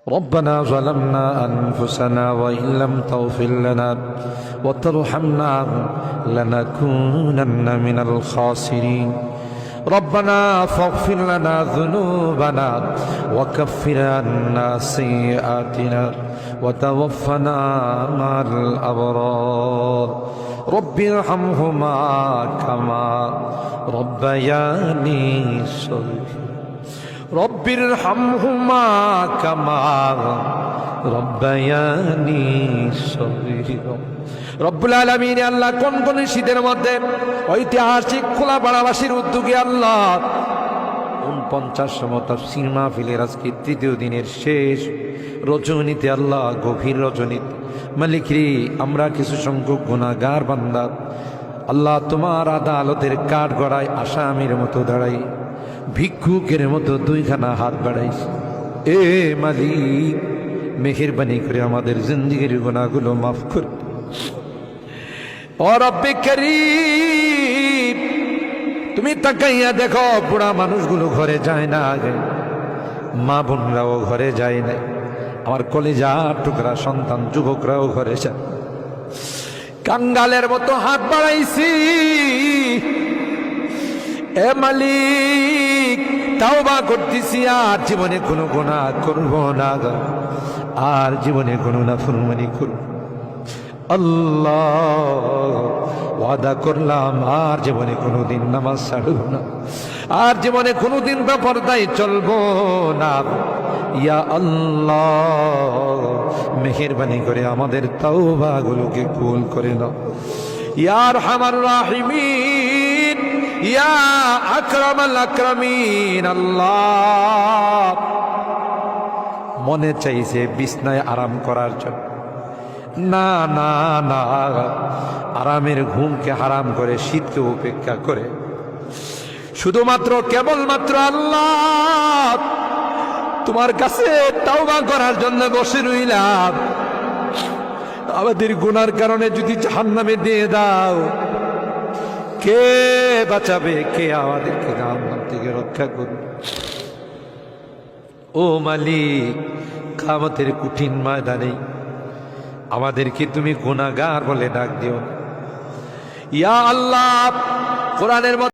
ربنا ظلمنا أنفسنا وإن لم تغفر لنا وترحمنا لنكونن من الخاسرين ربنا فاغفر لنا ذنوبنا وكفر عنا سيئاتنا وتوفنا مع الأبرار رب ارحمهما كما ربياني صغيرا رب ارحمهما كما ربياني صغيرا রব্বুল আলামিন আল্লাহ কোন কোন শীতের মধ্যে ঐতিহাসিক খোলাপাড়াবাসীর উদ্যোগে আল্লাহ 49তম তাফসীর মাহফিলের আজকে তৃতীয় দিনের শেষ রজনীতে আল্লাহ গভীর রজনীতে মালিক রে আমরা কিছু সংখ্যক গুনাহগার বান্দা আল্লাহ তোমার আদালতের কাঠগড়ায় আসামির মতো দাঁড়াই ভিক্ষুকের মতো দুইখানা হাত বাড়াইছি এ মালিক মেহেরবানি করে আমাদের জিন্দেগির গুনাহগুলো মাফ করে ও রব্বে করিম তুমি তাকাইয়া দেখো বুড়া মানুষগুলো ঘরে যায় না আগে মা বোনরাও ঘরে যায় না আমার কলিজার টুকরা সন্তান যুবকরাও ঘরে যায় কাঙ্গালের মতো হাত বাড়াইছি এ মালিক তাওবা করতেছি আর জীবনে কোনো গুনাহ করব না আর জীবনে কোনো নাফরমানি করব আল্লাহ ওয়াদা করলাম আর জীবনে কোনোদিন নামাজ ছাড়ব না আর জীবনে কোনোদিন বেপরদায় চলবো না ইয়া আল্লাহ মেহেরবানি করে আমাদের তাওবাগুলোকে কবুল করে নাও ইয়া আরহামার রাহিমিন ইয়া আকরামাল আকরামিন আল্লাহ মনে চাইছে বিছনায় আরাম করার জন্য না না না আরামের ঘুমকে হারাম করে শীতকে উপেক্ষা করে শুধুমাত্র কেবলমাত্র আল্লাহ তোমার কাছে তাওবা করার জন্য বসে রইলাম আমাদের গুনার কারণে যদি জাহান্নামে দিয়ে দাও কে বাঁচাবে কে আমাদেরকে জাহান্নাম থেকে রক্ষা করবে ও মালিক কিয়ামতের কঠিন ময়দানে আমাদেরকে তুমি গুনাহগার বলে ডাক দিও ইয়া আল্লাহ কোরআনের